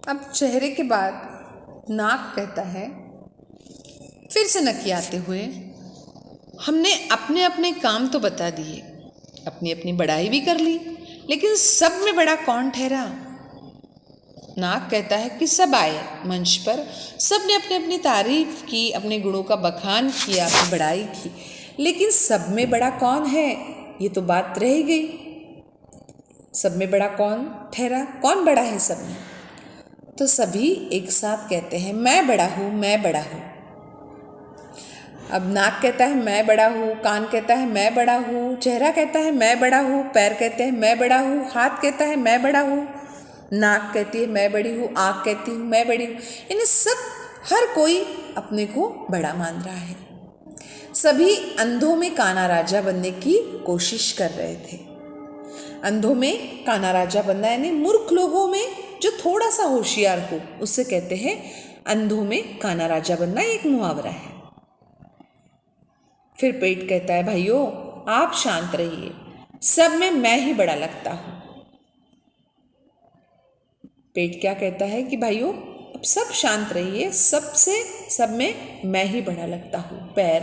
अब चेहरे के बाद नाक कहता है, फिर से नकियाते हुए, हमने अपने अपने काम तो बता दिए, अपनी अपनी बड़ाई भी कर ली, लेकिन सब में बड़ा कौन ठहरा? नाक कहता है कि सब आए मंच पर, सब ने अपनी अपनी तारीफ की, अपने गुणों का बखान किया, अपनी बड़ाई की, लेकिन सब में बड़ा कौन है, ये तो बात रह गई। सब में बड़ा कौन ठहरा? कौन बड़ा है सब में? तो सभी एक साथ कहते हैं, मैं बड़ा हूँ, मैं बड़ा हूँ। अब नाक कहता है मैं बड़ा हूँ, कान कहता है मैं बड़ा हूँ, चेहरा कहता है मैं बड़ा हूँ, पैर कहते हैं मैं बड़ा हूँ, हाथ कहता है मैं बड़ा हूँ, नाक कहती है मैं बड़ी हूँ, आँख कहती हूँ मैं बड़ी हूँ। यानी सब, हर कोई अपने को बड़ा मान रहा है। सभी अंधों में काना राजा बनने की कोशिश कर रहे थे। अंधों में काना राजा बनना यानी मूर्ख लोगों में जो थोड़ा सा होशियार हो, उससे कहते हैं अंधों में काना राजा बनना। एक मुहावरा है। फिर पेट कहता है, भाइयों आप शांत रहिए, सब में मैं ही बड़ा लगता हूं। पेट क्या कहता है कि भाइयों अब सब शांत रहिए, सब में मैं ही बड़ा लगता हूं। पैर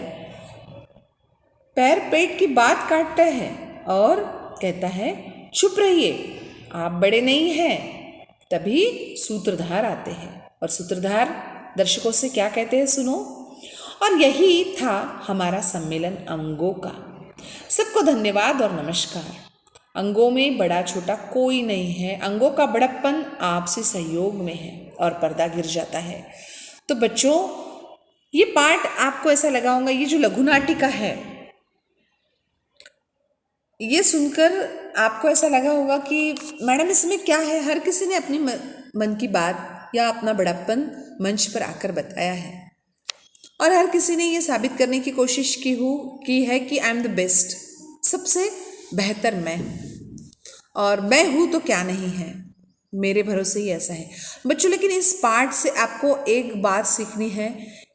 पेट की बात काटता है और कहता है चुप रहिए, आप बड़े नहीं हैं। तभी सूत्रधार आते हैं और सूत्रधार दर्शकों से क्या कहते हैं सुनो। और यही था हमारा सम्मेलन अंगों का। सबको धन्यवाद और नमस्कार। अंगों में बड़ा छोटा कोई नहीं है, अंगों का बड़प्पन आपसी सहयोग में है और पर्दा गिर जाता है। तो बच्चों, ये पाठ आपको ऐसा लगा होगा, ये जो लघु नाटिका है, ये सुनकर आपको ऐसा लगा होगा कि मैडम इसमें क्या है। हर किसी ने अपनी मन की बात या अपना बड़प्पन मंच पर आकर बताया है और हर किसी ने ये साबित करने की कोशिश की है कि आई एम द बेस्ट, सबसे बेहतर मैं हूँ और मैं हूँ तो क्या नहीं है, मेरे भरोसे ही ऐसा है। बच्चों, लेकिन इस पाठ से आपको एक बात सीखनी है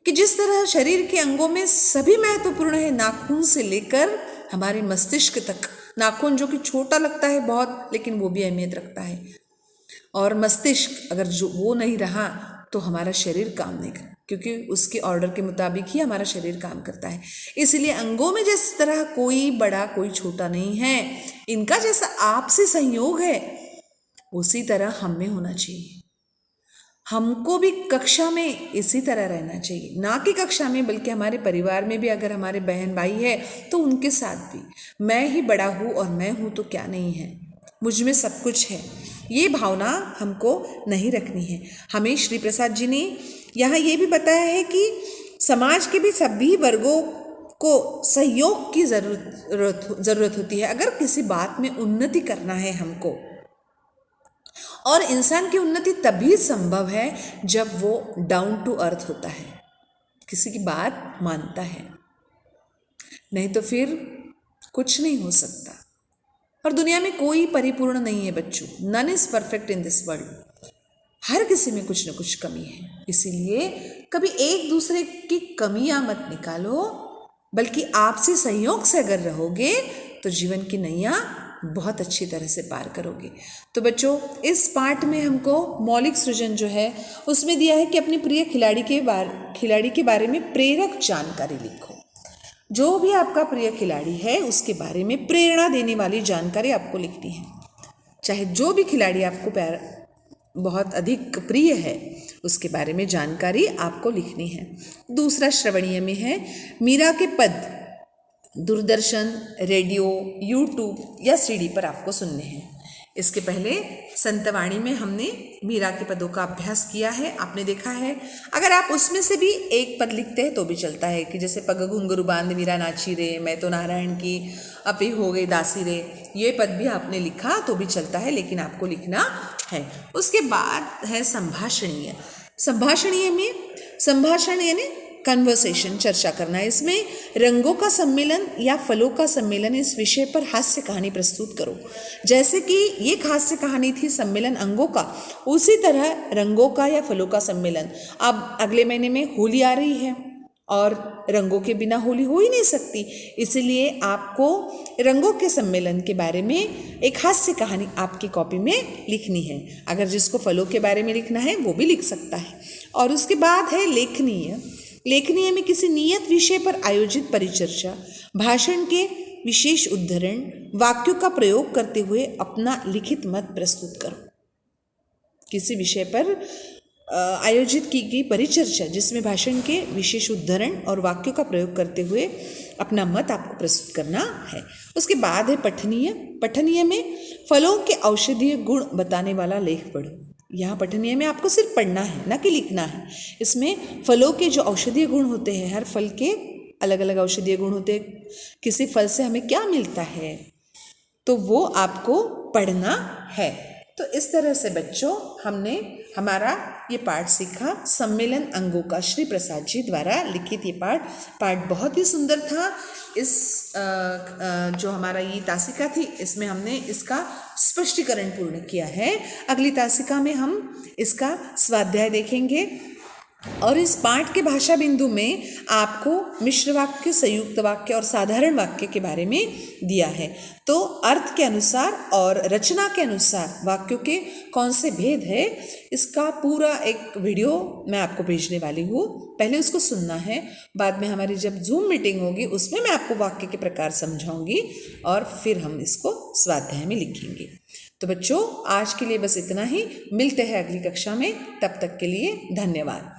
कि जिस तरह शरीर के अंगों में सभी महत्वपूर्ण है, नाखून से लेकर हमारे मस्तिष्क तक। नाखून जो कि छोटा लगता है बहुत, लेकिन वो भी अहमियत रखता है। और मस्तिष्क अगर जो वो नहीं रहा तो हमारा शरीर काम नहीं करता, क्योंकि उसके ऑर्डर के मुताबिक ही हमारा शरीर काम करता है। इसलिए अंगों में जिस तरह कोई बड़ा कोई छोटा नहीं है, इनका जैसा आपसी संयोग है उसी तरह हम में होना चाहिए। हमको भी कक्षा में इसी तरह रहना चाहिए, ना कि कक्षा में बल्कि हमारे परिवार में भी अगर हमारे बहन भाई है तो उनके साथ भी मैं ही बड़ा हूँ और मैं हूँ तो क्या नहीं है, मुझ में सब कुछ है, ये भावना हमको नहीं रखनी है। हमें श्री प्रसाद जी ने यहाँ ये भी बताया है कि समाज के भी सभी वर्गों को सहयोग की ज़रूरत होती है अगर किसी बात में उन्नति करना है हमको। और इंसान की उन्नति तभी संभव है जब वो डाउन टू अर्थ होता है, किसी की बात मानता है, नहीं तो फिर कुछ नहीं हो सकता। और दुनिया में कोई परिपूर्ण नहीं है बच्चों, none is perfect in this world. हर किसी में कुछ न कुछ कमी है, इसीलिए कभी एक दूसरे की कमियां मत निकालो, बल्कि आपसी सहयोग से अगर रहोगे तो जीवन की नैया बहुत अच्छी तरह से पार करोगे। तो बच्चों, इस पाठ में हमको मौलिक सृजन जो है उसमें दिया है कि अपने प्रिय खिलाड़ी के बारे में प्रेरक जानकारी लिखो। जो भी आपका प्रिय खिलाड़ी है उसके बारे में प्रेरणा देने वाली जानकारी आपको लिखनी है। चाहे जो भी खिलाड़ी आपको बहुत अधिक प्रिय है उसके बारे में जानकारी आपको लिखनी है। दूसरा श्रवणीय में है, मीरा के पद दूरदर्शन, रेडियो, यूट्यूब या सीडी पर आपको सुनने हैं। इसके पहले संतवाणी में हमने मीरा के पदों का अभ्यास किया है, आपने देखा है। अगर आप उसमें से भी एक पद लिखते हैं तो भी चलता है, कि जैसे पग घुंघरू बांध मीरा नाची रे, मैं तो नारायण की अपी हो गई दासी रे, ये पद भी आपने लिखा तो भी चलता है, लेकिन आपको लिखना है। उसके बाद है संभाषणीय। संभाषणीय में संभाषण यानी कन्वर्सेशन, चर्चा करना है। इसमें रंगों का सम्मेलन या फलों का सम्मेलन, इस विषय पर हास्य कहानी प्रस्तुत करो। जैसे कि ये हास्य कहानी थी सम्मेलन अंगों का, उसी तरह रंगों का या फलों का सम्मेलन। अब अगले महीने में होली आ रही है, और रंगों के बिना होली हो ही नहीं सकती। इसलिए आपको रंगों के सम्मेलन के बारे में एक हास्य कहानी आपकी कॉपी में लिखनी है। अगर जिसको फलों के बारे में लिखना है वो भी लिख सकता है। और उसके बाद है लेखनीय। लेखनीय में किसी नियत विषय पर आयोजित परिचर्चा, भाषण के विशेष उद्धरण, वाक्यों का प्रयोग करते हुए अपना लिखित मत प्रस्तुत करो। किसी विषय पर आयोजित की गई परिचर्चा जिसमें भाषण के विशेष उद्धरण और वाक्यों का प्रयोग करते हुए अपना मत आपको प्रस्तुत करना है। उसके बाद है पठनीय। पठनीय में फलों के औषधीय गुण बताने वाला लेख पढ़ो। यहाँ पठनीय में आपको सिर्फ पढ़ना है, ना कि लिखना है। इसमें फलों के जो औषधीय गुण होते हैं, हर फल के अलग अलग औषधीय गुण होते हैं, किसी फल से हमें क्या मिलता है, तो वो आपको पढ़ना है। तो इस तरह से बच्चों हमने हमारा ये पाठ सीखा सम्मेलन अंगों का। श्री प्रसाद जी द्वारा लिखित ये पाठ बहुत ही सुंदर था। इस जो हमारा ये तासिका थी इसमें हमने इसका स्पष्टीकरण पूर्ण किया है। अगली तासिका में हम इसका स्वाध्याय देखेंगे और इस पाठ के भाषा बिंदु में आपको मिश्र वाक्य, संयुक्त वाक्य और साधारण वाक्य के बारे में दिया है। तो अर्थ के अनुसार और रचना के अनुसार वाक्यों के कौन से भेद है, इसका पूरा एक वीडियो मैं आपको भेजने वाली हूँ। पहले उसको सुनना है, बाद में हमारी जब जूम मीटिंग होगी उसमें मैं आपको वाक्य के प्रकार समझाऊंगी और फिर हम इसको स्वाध्याय में लिखेंगे। तो बच्चों आज के लिए बस इतना ही। मिलते हैं अगली कक्षा में, तब तक के लिए धन्यवाद।